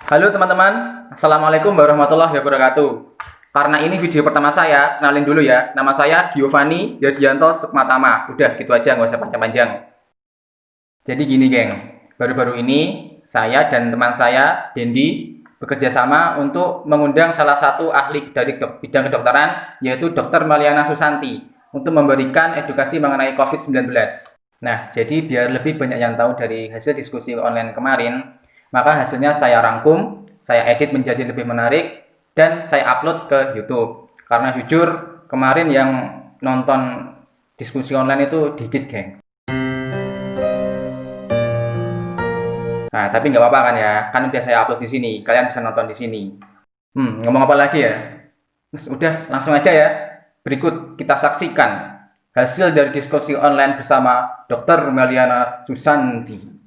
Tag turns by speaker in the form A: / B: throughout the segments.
A: Halo teman-teman, Assalamualaikum warahmatullahi wabarakatuh. Karena ini video pertama saya, kenalin dulu ya. Nama saya Giovanni Yadianto Sukmatama. Udah gitu aja, nggak usah panjang-panjang. Jadi gini geng, baru-baru ini saya dan teman saya, Dendi, bekerja sama untuk mengundang salah satu ahli dari bidang kedokteran, yaitu Dr. Maliana Susanti, untuk memberikan edukasi mengenai COVID-19. Nah, jadi biar lebih banyak yang tahu dari hasil diskusi online kemarin, maka hasilnya saya rangkum, saya edit menjadi lebih menarik, dan saya upload ke YouTube. Karena jujur, kemarin yang nonton diskusi online itu dikit, geng. Nah, tapi nggak apa-apa kan ya, kan udah saya upload di sini, kalian bisa nonton di sini. Ngomong apa lagi ya? Udah, langsung aja ya. Berikut kita saksikan hasil dari diskusi online bersama Dr. Meliana Susanti.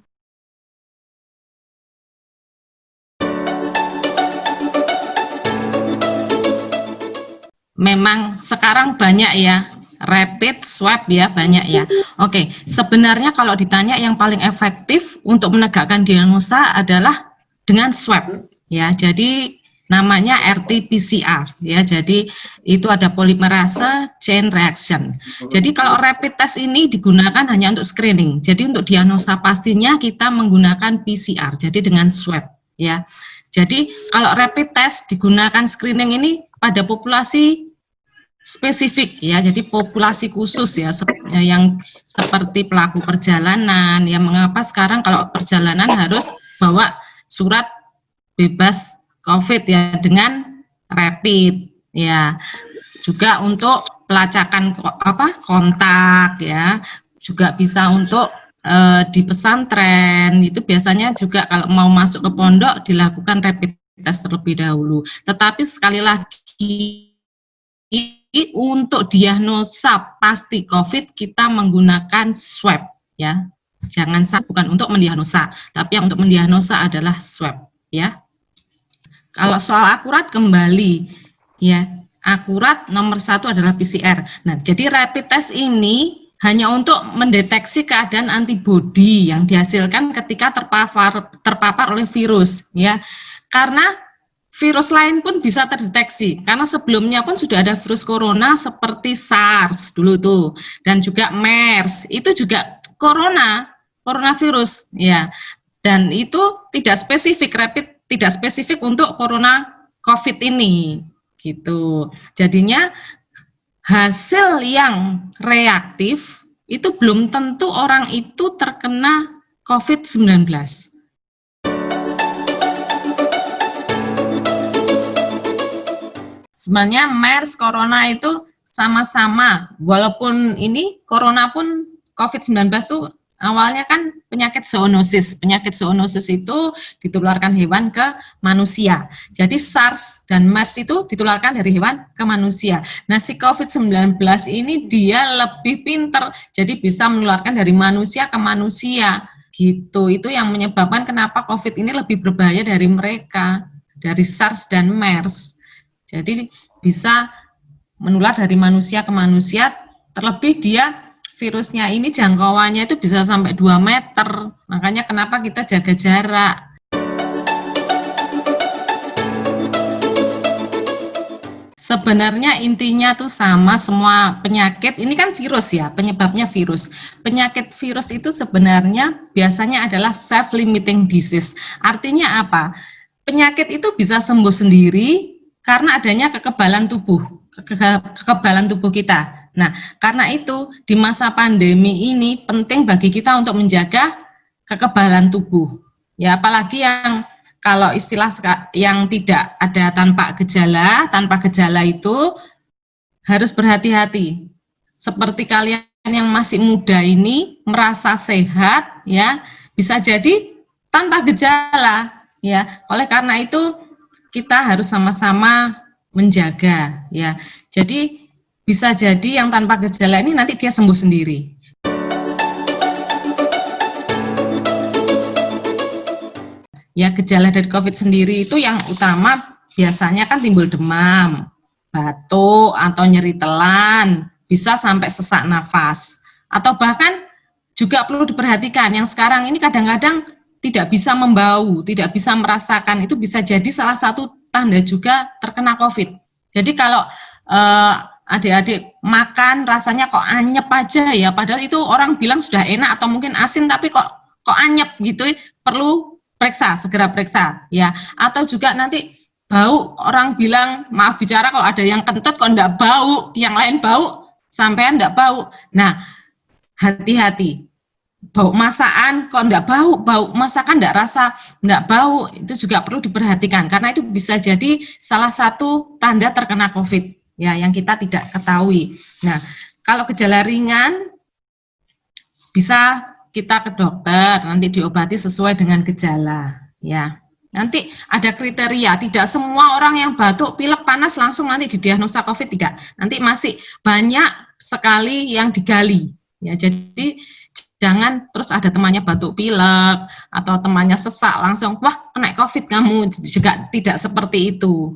B: Memang sekarang banyak ya rapid swab ya, banyak ya. Oke, sebenarnya kalau ditanya yang paling efektif untuk menegakkan diagnosa adalah dengan swab ya. Jadi namanya RT-PCR ya. Jadi itu ada polimerase chain reaction. Jadi kalau rapid test ini digunakan hanya untuk screening. Jadi untuk diagnosa pastinya kita menggunakan PCR. Jadi dengan swab ya. Jadi kalau rapid test digunakan screening ini pada populasi spesifik ya, jadi populasi khusus ya, yang seperti pelaku perjalanan ya. Mengapa sekarang kalau perjalanan harus bawa surat bebas COVID ya dengan rapid ya. Juga untuk pelacakan kontak ya, juga bisa untuk di pesantren itu biasanya juga kalau mau masuk ke pondok dilakukan rapid test terlebih dahulu. Tetapi sekali lagi untuk diagnosa pasti COVID kita menggunakan swab ya. Jangan salah, bukan untuk mendiagnosa, tapi yang untuk mendiagnosa adalah swab ya. Kalau soal akurat kembali ya, akurat nomor 1 adalah PCR. Nah, jadi rapid test ini hanya untuk mendeteksi keadaan antibodi yang dihasilkan ketika terpapar oleh virus ya. Karena virus lain pun bisa terdeteksi, karena sebelumnya pun sudah ada virus corona seperti SARS dulu tuh, dan juga MERS, itu juga coronavirus ya, dan itu tidak spesifik, rapid tidak spesifik untuk corona COVID ini, gitu. Jadinya hasil yang reaktif itu belum tentu orang itu terkena COVID-19. Sebenarnya MERS, corona itu sama-sama, walaupun ini corona pun COVID-19 itu awalnya kan penyakit zoonosis. Penyakit zoonosis itu ditularkan hewan ke manusia. Jadi SARS dan MERS itu ditularkan dari hewan ke manusia. Nah, si COVID-19 ini dia lebih pinter, jadi bisa menularkan dari manusia ke manusia. Gitu, itu yang menyebabkan kenapa COVID ini lebih berbahaya dari mereka, dari SARS dan MERS. Jadi bisa menular dari manusia ke manusia, terlebih dia virusnya ini jangkauannya itu bisa sampai 2 meter, makanya kenapa kita jaga jarak. Sebenarnya intinya tuh sama, semua penyakit, ini kan virus ya, penyebabnya virus. Penyakit virus itu sebenarnya biasanya adalah self-limiting disease. Artinya apa? Penyakit itu bisa sembuh sendiri karena adanya kekebalan tubuh kita. Nah, karena itu di masa pandemi ini penting bagi kita untuk menjaga kekebalan tubuh. Ya, apalagi yang kalau istilah yang tidak ada tanpa gejala itu harus berhati-hati. Seperti kalian yang masih muda ini merasa sehat ya, bisa jadi tanpa gejala ya. Oleh karena itu kita harus sama-sama menjaga ya. Jadi bisa jadi yang tanpa gejala ini nanti dia sembuh sendiri. Ya, gejala dari COVID sendiri itu yang utama biasanya kan timbul demam, batuk atau nyeri telan, bisa sampai sesak nafas. Atau bahkan juga perlu diperhatikan yang sekarang ini kadang-kadang tidak bisa membau, tidak bisa merasakan, itu bisa jadi salah satu tanda juga terkena COVID. Jadi kalau adik-adik makan rasanya kok anyep aja ya, padahal itu orang bilang sudah enak atau mungkin asin tapi kok anyep gitu, perlu periksa, segera periksa ya. Atau juga nanti bau, orang bilang, maaf bicara, kalau ada yang kentut kok enggak bau, yang lain bau, sampean enggak bau. Nah, hati-hati. Bau masakan kok enggak bau, bau masakan enggak bau, itu juga perlu diperhatikan karena itu bisa jadi salah satu tanda terkena COVID ya, yang kita tidak ketahui. Nah, kalau gejala ringan bisa kita ke dokter, nanti diobati sesuai dengan gejala ya. Nanti ada kriteria, tidak semua orang yang batuk, pilek, panas langsung nanti didiagnosa COVID, tidak. Nanti masih banyak sekali yang digali ya. Jadi jangan terus ada temannya batuk pilek atau temannya sesak langsung wah kena COVID kamu, juga tidak seperti itu.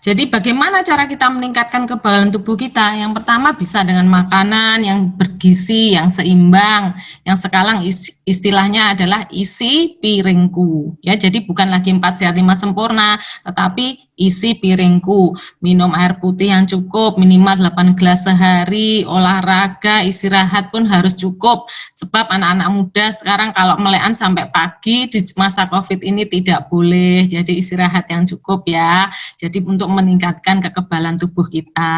B: Jadi bagaimana cara kita meningkatkan kekebalan tubuh kita? Yang pertama bisa dengan makanan yang bergizi, yang seimbang, yang sekarang istilahnya adalah isi piringku. Ya, jadi bukan lagi 4 sehat 5 sempurna, tetapi isi piringku. Minum air putih yang cukup, minimal 8 gelas sehari, olahraga, istirahat pun harus cukup. Sebab anak-anak muda sekarang kalau melekan sampai pagi di masa COVID ini tidak boleh. Jadi istirahat yang cukup ya. Jadi untuk meningkatkan kekebalan tubuh kita.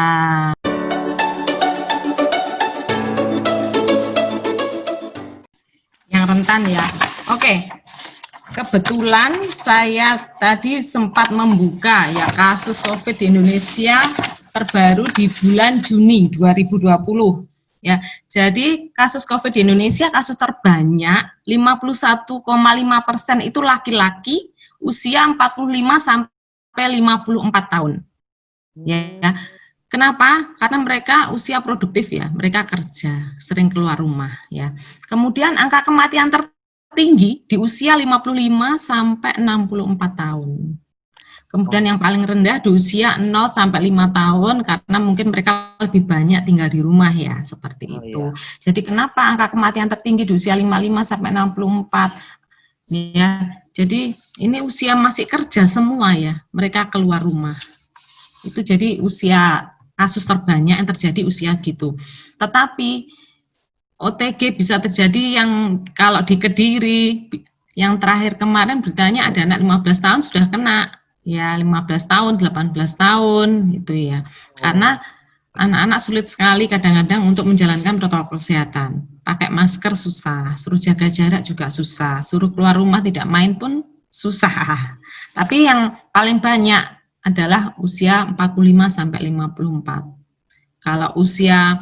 B: Yang rentan ya. Oke. Kebetulan saya tadi sempat membuka ya kasus COVID di Indonesia terbaru di bulan Juni 2020. Ya, jadi kasus COVID di Indonesia kasus terbanyak 51,5% itu laki-laki usia 45 sampai 54 tahun. Ya. Kenapa? Karena mereka usia produktif ya, mereka kerja, sering keluar rumah ya. Kemudian angka kematian tertinggi di usia 55 sampai 64 tahun. Kemudian yang paling rendah di usia 0 sampai 5 tahun karena mungkin mereka lebih banyak tinggal di rumah ya, seperti itu. Iya. Jadi kenapa angka kematian tertinggi di usia 55 sampai 64? Ya, jadi ini usia masih kerja semua ya, mereka keluar rumah. Itu jadi usia kasus terbanyak yang terjadi usia gitu. Tetapi OTG bisa terjadi yang kalau di Kediri, yang terakhir kemarin beritanya ada anak 15 tahun sudah kena. Ya 15 tahun, 18 tahun gitu ya. Karena anak-anak sulit sekali kadang-kadang untuk menjalankan protokol kesehatan. Pakai masker susah, suruh jaga jarak juga susah, suruh keluar rumah tidak main pun susah. Tapi yang paling banyak adalah usia 45 sampai 54. Kalau usia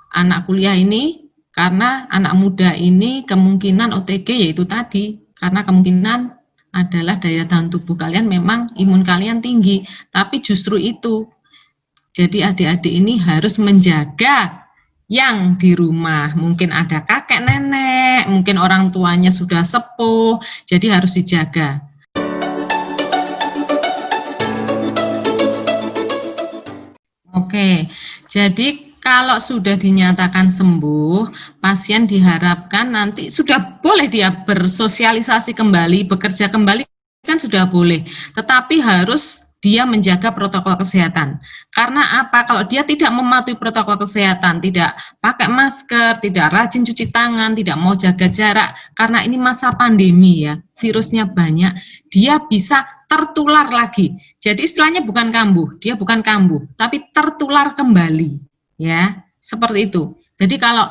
B: anak kuliah ini, karena anak muda ini kemungkinan OTG yaitu tadi, karena kemungkinan adalah daya tahan tubuh kalian memang imun kalian tinggi, tapi justru itu. Jadi adik-adik ini harus menjaga yang di rumah, mungkin ada kakek nenek, mungkin orang tuanya sudah sepuh, jadi harus dijaga. Oke, jadi kalau sudah dinyatakan sembuh, pasien diharapkan nanti sudah boleh dia bersosialisasi kembali, bekerja kembali kan sudah boleh, tetapi harus dia menjaga protokol kesehatan. Karena apa? Kalau dia tidak mematuhi protokol kesehatan, tidak pakai masker, tidak rajin cuci tangan, tidak mau jaga jarak, karena ini masa pandemi ya, virusnya banyak, dia bisa tertular lagi. Jadi istilahnya bukan kambuh, dia bukan kambuh, tapi tertular kembali. Ya, seperti itu. Jadi kalau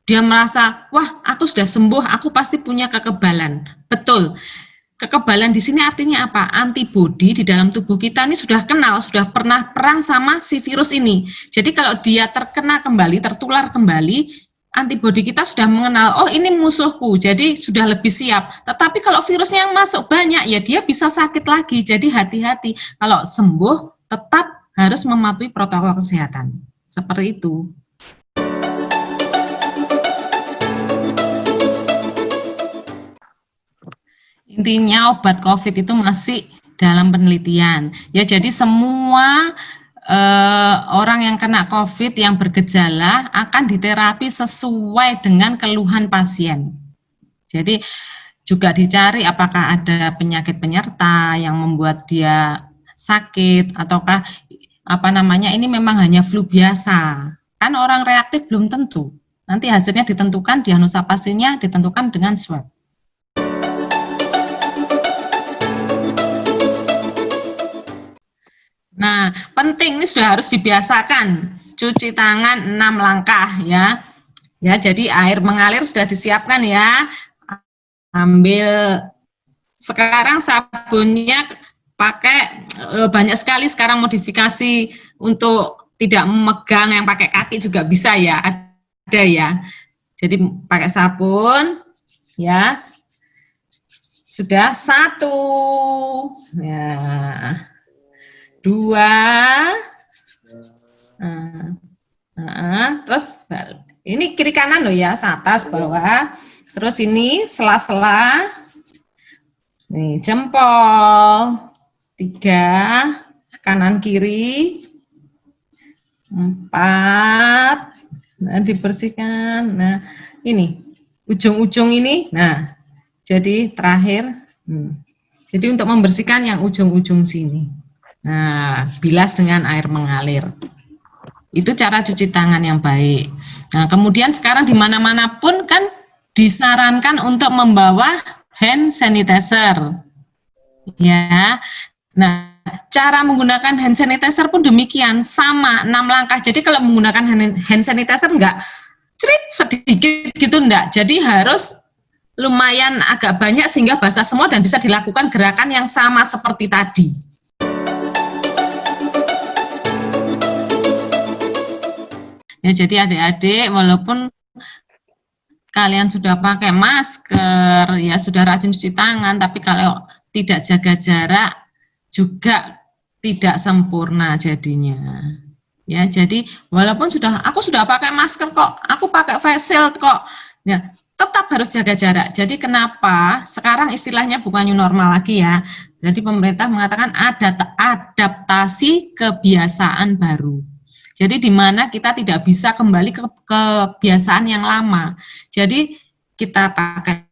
B: dia merasa, wah aku sudah sembuh, aku pasti punya kekebalan. Betul. Kekebalan di sini artinya apa? Antibodi di dalam tubuh kita ini sudah kenal, sudah pernah perang sama si virus ini. Jadi kalau dia terkena kembali, tertular kembali, antibodi kita sudah mengenal, oh ini musuhku, jadi sudah lebih siap. Tetapi kalau virusnya yang masuk banyak, ya dia bisa sakit lagi. Jadi hati-hati. Kalau sembuh, tetap harus mematuhi protokol kesehatan. Seperti itu. Intinya obat COVID itu masih dalam penelitian. Ya, jadi semua orang yang kena COVID yang bergejala akan diterapi sesuai dengan keluhan pasien. Jadi juga dicari apakah ada penyakit penyerta yang membuat dia sakit ataukah ini memang hanya flu biasa. Kan orang reaktif belum tentu. Nanti hasilnya ditentukan, diagnosa pastinya ditentukan dengan swab. Nah, penting ini sudah harus dibiasakan cuci tangan 6 langkah ya. Ya, jadi air mengalir sudah disiapkan ya. Ambil sekarang sabunnya pakai banyak sekali sekarang modifikasi untuk tidak memegang yang pakai kaki juga bisa ya. Ada ya. Jadi pakai sabun ya. Sudah 1. Ya. 2, terus ini kiri kanan loh ya, atas bawah, terus ini sela-sela, nih jempol, 3, kanan kiri, 4, nah dibersihkan, nah ini ujung-ujung ini, nah jadi terakhir, jadi untuk membersihkan yang ujung-ujung sini. Nah, bilas dengan air mengalir. Itu cara cuci tangan yang baik. Nah, kemudian sekarang di mana-mana pun kan disarankan untuk membawa hand sanitizer. Ya. Nah, cara menggunakan hand sanitizer pun demikian, sama 6 langkah. Jadi kalau menggunakan hand sanitizer enggak sedikit gitu enggak. Jadi harus lumayan agak banyak sehingga basah semua dan bisa dilakukan gerakan yang sama seperti tadi. Ya, jadi adik-adik walaupun kalian sudah pakai masker, ya sudah rajin cuci tangan, tapi kalau tidak jaga jarak juga tidak sempurna jadinya. Ya, jadi walaupun aku sudah pakai masker kok, aku pakai face shield kok, ya tetap harus jaga jarak. Jadi kenapa sekarang istilahnya bukan new normal lagi ya. Jadi pemerintah mengatakan ada adaptasi kebiasaan baru. Jadi di mana kita tidak bisa kembali ke kebiasaan yang lama. Jadi kita pakai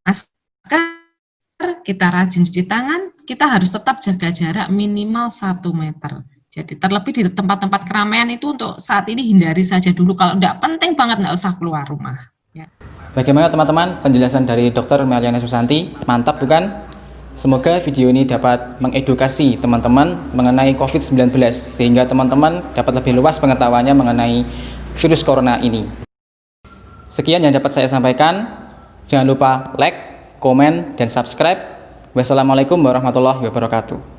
B: masker, kita rajin cuci tangan, kita harus tetap jaga jarak minimal 1 meter. Jadi terlebih di tempat-tempat keramaian itu untuk saat ini hindari saja dulu. Kalau tidak penting banget nggak usah keluar rumah. Ya.
A: Bagaimana teman-teman penjelasan dari Dr. Meliana Susanti? Mantap bukan? Semoga video ini dapat mengedukasi teman-teman mengenai COVID-19 sehingga teman-teman dapat lebih luas pengetahuannya mengenai virus corona ini. Sekian yang dapat saya sampaikan. Jangan lupa like, komen, dan subscribe. Wassalamualaikum warahmatullahi wabarakatuh.